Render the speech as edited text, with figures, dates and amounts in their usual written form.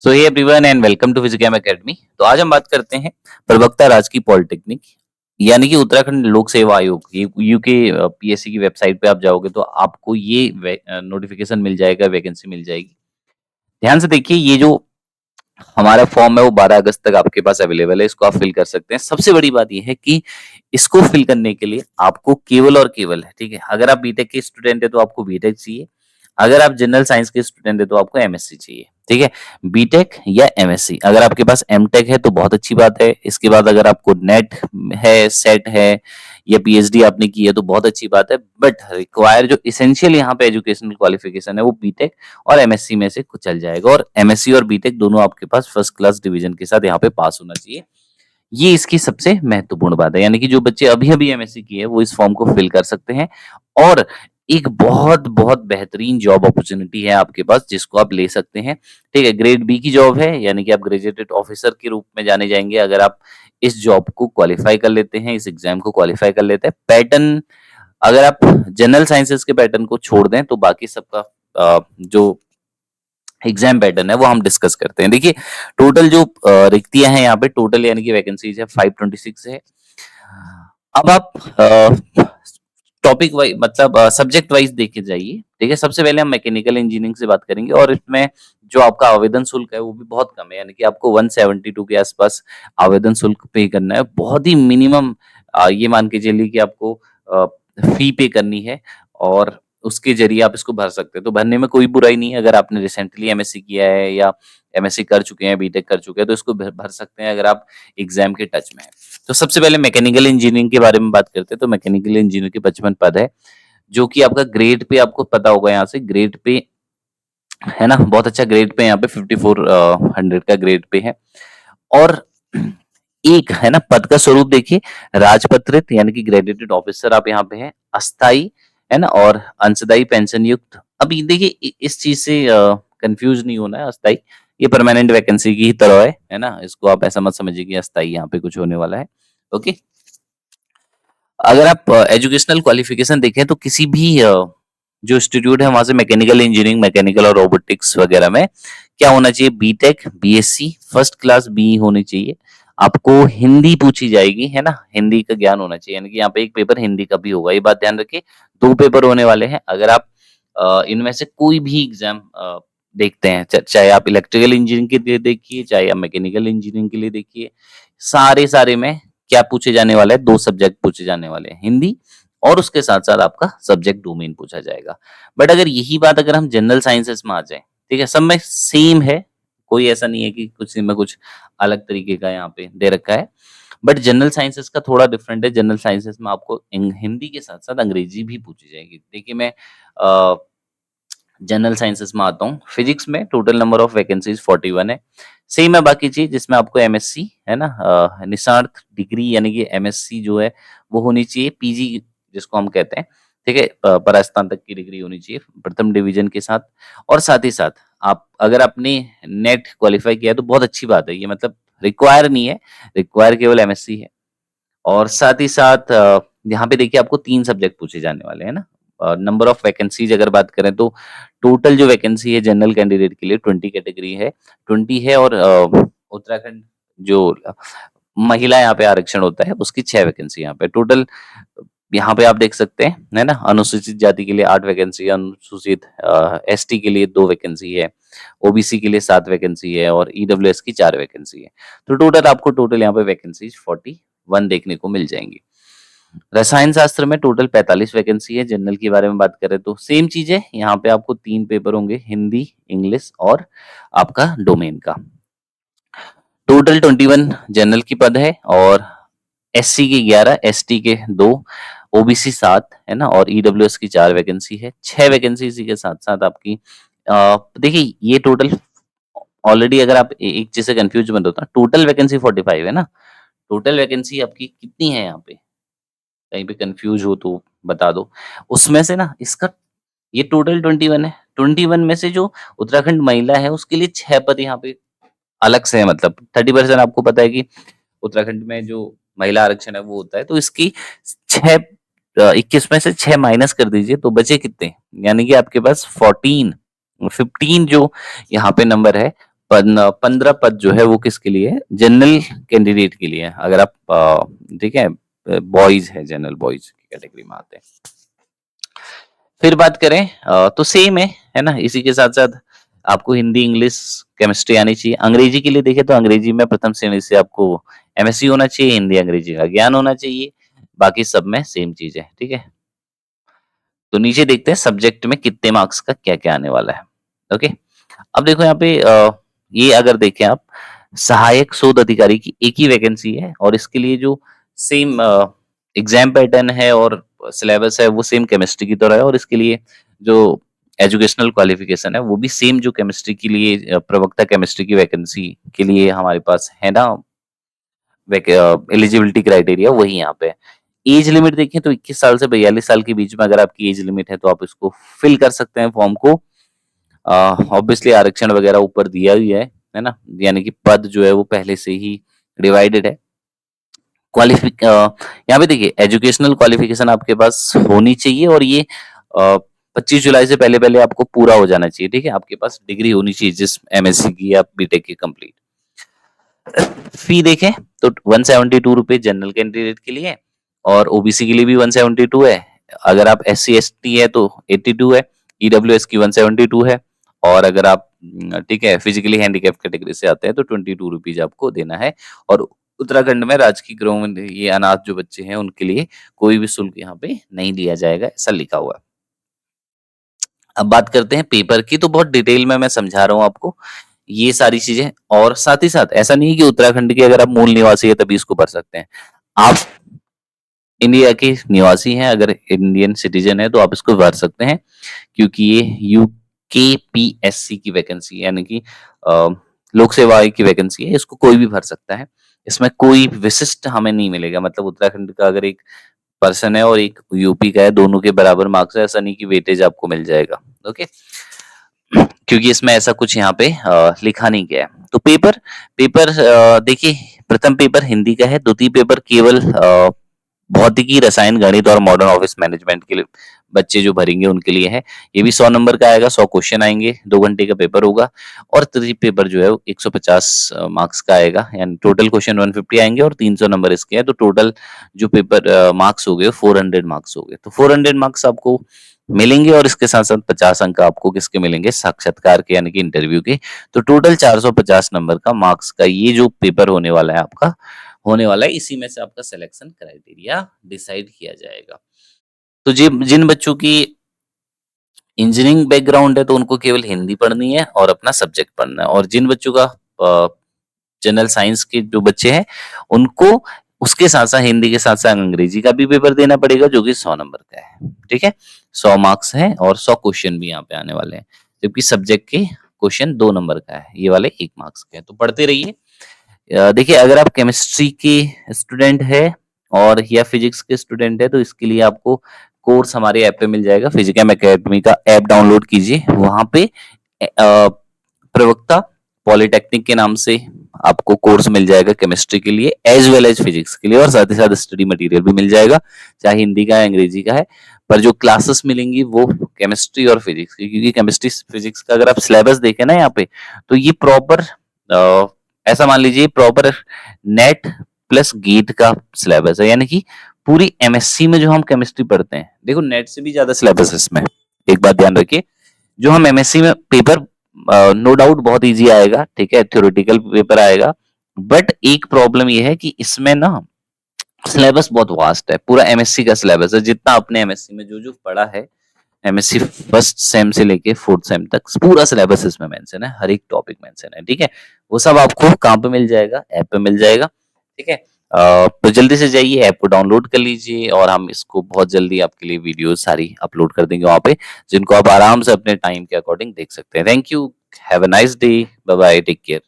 So hey everyone and welcome to physics academy. तो आज हम बात करते हैं प्रवक्ता राजकीय पॉलिटेक्निक यानी कि उत्तराखंड लोक सेवा आयोग यूके पीएससी की वेबसाइट पे आप जाओगे तो आपको ये नोटिफिकेशन मिल जाएगा, वैकेंसी मिल जाएगी। ध्यान से देखिए, ये जो हमारा फॉर्म है वो 12 अगस्त तक आपके पास अवेलेबल है। इसको आप फिल कर सकते हैं। सबसे बड़ी बात ये है कि इसको फिल करने के लिए आपको केवल और केवल, ठीक है, अगर आप बीटेक के स्टूडेंट है तो आपको बीटेक चाहिए। अगर आप जनरल साइंस के स्टूडेंट है तो आपको एमएससी चाहिए। ठीक है, बीटेक या एमएससी। अगर आपके पास एमटेक है तो बहुत अच्छी बात है। इसके बाद अगर आपको नेट है, सेट है या पीएचडी आपने की है तो बहुत अच्छी बात है। बट रिक्वायर जो इसेंशियल यहाँ पे एजुकेशनल क्वालिफिकेशन है वो बीटेक और एमएससी में से कुछ चल जाएगा। और एमएससी और बीटेक दोनों आपके पास फर्स्ट क्लास डिवीजन के साथ यहाँ पे पास होना चाहिए। ये इसकी सबसे महत्वपूर्ण बात है। यानी कि जो बच्चे अभी अभी एमएससी किए हैं वो इस फॉर्म को फिल कर सकते हैं। और एक बहुत बहुत बेहतरीन जॉब अपॉर्चुनिटी है आपके पास जिसको आप ले सकते हैं। ठीक है, ग्रेड बी की जॉब है, यानी कि आप ग्रेजुएटेड ऑफिसर के रूप में जाने जाएंगे अगर आप इस जॉब को क्वालिफाई कर लेते हैं, इस एग्जाम को क्वालिफाई कर लेते हैं। पैटर्न, अगर आप जनरल साइंसेस के पैटर्न को छोड़ दें तो बाकी सबका जो एग्जाम पैटर्न है वो हम डिस्कस करते हैं। देखिए, टोटल जो रिक्तियां हैं यहाँ पे, टोटल यानी कि वैकेंसीज है 526 है। अब आप टॉपिक वाइज मतलब सब्जेक्ट वाइज देखे जाइए। ठीक है, सबसे पहले हम मैकेनिकल इंजीनियरिंग से बात करेंगे और इसमें जो आपका आवेदन शुल्क है वो भी बहुत कम है। यानी कि आपको 172 के आसपास आवेदन शुल्क पे करना है। बहुत ही मिनिमम ये मान के चलिए कि आपको फी पे करनी है और उसके जरिए आप इसको भर सकते हैं। तो भरने में कोई बुराई नहीं है। अगर आपने रिसेंटली एमएससी किया है या एमएससी कर चुके हैं, बीटेक कर चुके हैं तो इसको भर सकते हैं अगर आप एग्जाम के टच में है। तो सबसे पहले मैकेनिकल इंजीनियरिंग के बारे में बात करते हैं। तो मैकेनिकल इंजीनियर के 55 पद है जो कि आपका ग्रेड पे आपको पता होगा। यहाँ से ग्रेड पे है ना, बहुत अच्छा ग्रेड पे यहाँ पे 5400 का ग्रेड पे है। और एक है ना पद का स्वरूप देखिए, राजपत्रित यानी कि ग्रेजुएटेड ऑफिसर आप यहाँ पे हैं, अस्थाई है ना, और अंशदायी पेंशन युक्त। अभी देखिए इस चीज से कंफ्यूज नहीं होना है। अस्थाई ये परमानेंट वैकेंसी की ही तरह है ना, इसको आप ऐसा मत समझिए कि अस्थाई यहाँ पे कुछ होने वाला है। ओके, अगर आप एजुकेशनल क्वालिफिकेशन देखें तो किसी भी जो इंस्टीट्यूट है वहां से मैकेनिकल इंजीनियरिंग, मैकेनिकल और रोबोटिक्स वगैरह में क्या होना चाहिए, बीटेक, बीएससी, फर्स्ट क्लास बी होनी चाहिए। आपको हिंदी पूछी जाएगी है ना, हिंदी का ज्ञान होना चाहिए। यानी कि यहाँ पे एक पेपर हिंदी का भी होगा, ये बात ध्यान रखिए। 2 पेपर होने वाले हैं। अगर आप इनमें से कोई भी एग्जाम देखते हैं, चाहे आप इलेक्ट्रिकल इंजीनियरिंग के लिए देखिए, चाहे आप मैकेनिकल इंजीनियरिंग के लिए देखिए, सारे सारे में क्या पूछे जाने वाला है, 2 सब्जेक्ट पूछे जाने वाले हैं, हिंदी और उसके साथ साथ आपका सब्जेक्ट डोमेन पूछा जाएगा। बट अगर यही बात अगर हम जनरल साइंसेस में आ जाए, ठीक है, सब में सेम है, कोई ऐसा नहीं है कि कुछ में कुछ अलग तरीके का यहाँ पे दे रखा है। बट जनरल साइंसेस का थोड़ा डिफरेंट है। जनरल साइंसेस में आपको हिंदी के साथ साथ अंग्रेजी भी पूछी जाएगी। देखिए मैं जनरल साइंसेस में आता हूँ। फिजिक्स में टोटल नंबर ऑफ वैकेंसीज 41 है। सेम है बाकी चीज, जिसमें आपको एमएससी है ना, निस्नातक डिग्री यानी कि एमएससी जो है वो होनी चाहिए, पीजी जिसको हम कहते हैं। ठीक है, परास्नातक की डिग्री होनी चाहिए प्रथम डिवीजन के साथ। और साथ ही साथ आप अगर आपने नेट क्वालिफाई किया है तो बहुत अच्छी बात है। ये मतलब रिक्वायर नहीं है, रिक्वायर केवल एमएससी है। और साथ ही साथ यहाँ पे देखिए आपको 3 सब्जेक्ट पूछे जाने वाले हैं ना। नंबर ऑफ वैकेंसीज अगर बात करें तो टोटल जो वैकेंसी है जनरल कैंडिडेट के लिए 20 कैटेगरी है, 20 है। और उत्तराखंड जो महिला यहाँ पे आरक्षण होता है उसकी 6 वैकेंसी यहाँ पे टोटल। यहाँ पे आप देख सकते हैं है ना, अनुसूचित जाति के लिए 8 वैकेंसी है, अनुसूचित एसटी के लिए 2 वैकेंसी है, ओबीसी के लिए 7 वैकेंसी है और ईडब्ल्यूएस की 4 वैकेंसी है। तो टोटल आपको टोटल यहाँ पे वैकेंसीज 41 देखने को मिल जाएंगी। रसायन शास्त्र में टोटल 45 वैकेंसी है। जनरल के बारे में बात करें तो सेम चीज है, यहाँ पे आपको 3 पेपर होंगे, हिंदी, इंग्लिश और आपका डोमेन का। टोटल 21 जनरल की पद है और एससी के 11, एसटी के 2, ओबीसी 7 है ना, और ईडब्ल्यूएस की 4 वैकेंसी है। 6 वैकेंसी इसी के साथ साथ आपकी देखिए ये टोटल ऑलरेडी, अगर आप एक चीज से कंफ्यूज मत होता, टोटल वैकेंसी 45 है ना। टोटल वैकेंसी आपकी कितनी है यहाँ पे, कहीं पे कंफ्यूज हो तो बता दो। उसमें से ना इसका ये टोटल 21 है। 21 में से जो उत्तराखंड महिला है उसके लिए 6 पद यहाँ पे अलग से है। मतलब 30% आपको पता है कि उत्तराखंड में जो महिला आरक्षण है वो होता है। तो इसकी 21 में से 6 माइनस कर दीजिए तो बचे कितने, यानी कि आपके पास 15 जो यहाँ पे नंबर है 15 पद जो है वो किसके लिए है? जनरल कैंडिडेट के लिए है। अगर आप ठीक है, बॉयज है, जनरल बॉयज की कैटेगरी में आते हैं। फिर बात करें तो सेम है ना, इसी के साथ साथ आपको हिंदी, इंग्लिश, केमिस्ट्री आनी चाहिए। अंग्रेजी के लिए देखें तो अंग्रेजी में प्रथम श्रेणी से आपको एमएससी होना चाहिए, हिंदी अंग्रेजी का ज्ञान होना चाहिए, बाकी सब में सेम चीज है, ठीक है। तो नीचे देखते हैं सब्जेक्ट में कितने मार्क्स का क्या क्या आने वाला है। ओके, अब देखो यहाँ पे ये अगर देखें आप, सहायक शोध अधिकारी की एक ही वैकेंसी है और इसके लिए जो सेम एग्जाम पैटर्न है और सिलेबस है वो सेम केमिस्ट्री की तरह है, और इसके लिए जो एजुकेशनल क्वालिफिकेशन है वो भी सेम जो केमिस्ट्री के लिए प्रवक्ता केमिस्ट्री की वैकेंसी के लिए हमारे पास है ना, एलिजिबिलिटी क्राइटेरिया वही यहाँ पे है। एज लिमिट देखें तो 21 साल से 42 साल के बीच में अगर आपकी एज लिमिट है तो आप इसको फिल कर सकते हैं फॉर्म को। ऑब्वियसली आरक्षण वगैरह ऊपर दिया ही है ना, यानी कि पद जो है वो पहले से ही डिवाइडेड है। यहाँ पे देखिए एजुकेशनल क्वालिफिकेशन आपके पास होनी चाहिए और ये 25 जुलाई से पहले पहले आपको पूरा हो जाना चाहिए, ठीक है। आपके पास डिग्री होनी चाहिए जिस एमएससी की या बीटेक की कंप्लीट। फी देखें तो 172 रुपए जनरल कैंडिडेट के लिए और ओबीसी के लिए भी 172 है। अगर आप SC ST है तो 82 है, ईडब्ल्यूएस की 172 है, और अगर आप ठीक है फिजिकली हैंडीकैप कैटेगरी से आते हैं तो 22 रुपीज आपको देना है। और उत्तराखंड में राजकीय गृहों में ये अनाथ जो बच्चे हैं उनके लिए कोई भी शुल्क यहाँ पे नहीं लिया जाएगा, ऐसा लिखा हुआ है। अब बात करते हैं पेपर की, तो बहुत डिटेल में मैं समझा रहा हूँ आपको ये सारी चीजें। और साथ ही साथ ऐसा नहीं है कि उत्तराखंड के अगर आप मूल निवासी है तभी इसको भर सकते हैं। आप इंडिया के निवासी हैं, अगर इंडियन सिटीजन है तो आप इसको भर सकते हैं, क्योंकि ये यूकेपीएससी की वैकेंसी यानी कि लोक सेवा आयोग की वैकेंसी है, इसको कोई भी भर सकता है। इसमें कोई विशिष्ट हमें नहीं मिलेगा, मतलब उत्तराखंड का अगर एक पर्सन है और एक यूपी का है, दोनों के बराबर मार्क्स है, ऐसा नहीं कि वेटेज आपको मिल जाएगा। ओके, क्योंकि इसमें ऐसा कुछ यहाँ पे लिखा नहीं गया है। तो पेपर पेपर देखिए, प्रथम पेपर हिंदी का है, द्वितीय पेपर केवल भौतिकी, रसायन, गणित और मॉडर्न ऑफिस मैनेजमेंट के लिए बच्चे जो भरेंगे उनके लिए है। ये भी 100 नंबर का आएगा, 100 क्वेश्चन आएंगे, 2 घंटे का पेपर होगा। और तृतीय पेपर जो है 150 मार्क्स का आएगा, यानी टोटल क्वेश्चन 150 आएंगे और 300 नंबर इसके हैं, तो टोटल जो पेपर मार्क्स हो गए 400 मार्क्स हो गए। तो 400 मार्क्स आपको मिलेंगे और इसके साथ साथ 50 अंक आपको किसके मिलेंगे, साक्षात्कार के यानी कि इंटरव्यू के। तो टोटल 450 नंबर का मार्क्स का ये जो पेपर होने वाला है आपका, होने वाला है, इसी में से आपका सिलेक्शन क्राइटेरिया डिसाइड किया जाएगा। तो जिन बच्चों की इंजीनियरिंग बैकग्राउंड है तो उनको केवल हिंदी पढ़नी है और अपना सब्जेक्ट पढ़ना है, और जिन बच्चों का जनरल साइंस के जो बच्चे हैं उनको उसके साथ साथ हिंदी के साथ साथ अंग्रेजी का भी पेपर देना पड़ेगा, जो कि 100 नंबर का है, ठीक है। 100 मार्क्स है और 100 क्वेश्चन भी यहाँ पे आने वाले हैं, जबकि सब्जेक्ट के क्वेश्चन 2 नंबर का है, ये वाले 1 मार्क्स के हैं। तो पढ़ते रहिए। देखिए अगर आप केमिस्ट्री के स्टूडेंट है और या फिजिक्स के स्टूडेंट है तो इसके लिए आपको कोर्स हमारे ऐप पे मिल जाएगा। फिजिकैम एकेडमी का ऐप डाउनलोड कीजिए, वहां पे प्रवक्ता पॉलिटेक्निक के नाम से आपको कोर्स मिल जाएगा केमिस्ट्री के लिए एज वेल एज फिजिक्स के लिए, और साथ ही साथ स्टडी मटेरियल भी मिल जाएगा, चाहे हिंदी का है अंग्रेजी का है। पर जो क्लासेस मिलेंगी वो केमिस्ट्री और फिजिक्स की, क्योंकि केमिस्ट्री फिजिक्स का अगर आप सिलेबस देखें ना यहाँ पे, तो ये प्रॉपर ऐसा मान लीजिए प्रॉपर नेट प्लस गेट का सिलेबस है, यानी कि पूरी एमएससी में जो हम केमिस्ट्री पढ़ते हैं, देखो नेट से भी ज्यादा सिलेबस है इसमें। एक बात ध्यान रखिए, जो हम एमएससी में पेपर नो डाउट बहुत इजी आएगा, ठीक है, थ्योरेटिकल पेपर आएगा, बट एक प्रॉब्लम ये है कि इसमें ना सिलेबस बहुत वास्ट है। पूरा एमएससी का सिलेबस है, जितना अपने एमएससी में जो जो पढ़ा है, एमएससी फर्स्ट सेम से लेके फोर्थ सेम तक पूरा सिलेबस इसमें मेंशन है, हर एक टॉपिक मेंशन है, ठीक है। वो सब आपको कहाँ पे मिल जाएगा, ऐप पे मिल जाएगा, ठीक है। तो जल्दी से जाइए ऐप को डाउनलोड कर लीजिए, और हम इसको बहुत जल्दी आपके लिए वीडियो सारी अपलोड कर देंगे वहां पे, जिनको आप आराम से अपने टाइम के अकॉर्डिंग देख सकते हैं। Thank you, have a nice day, bye bye, take care.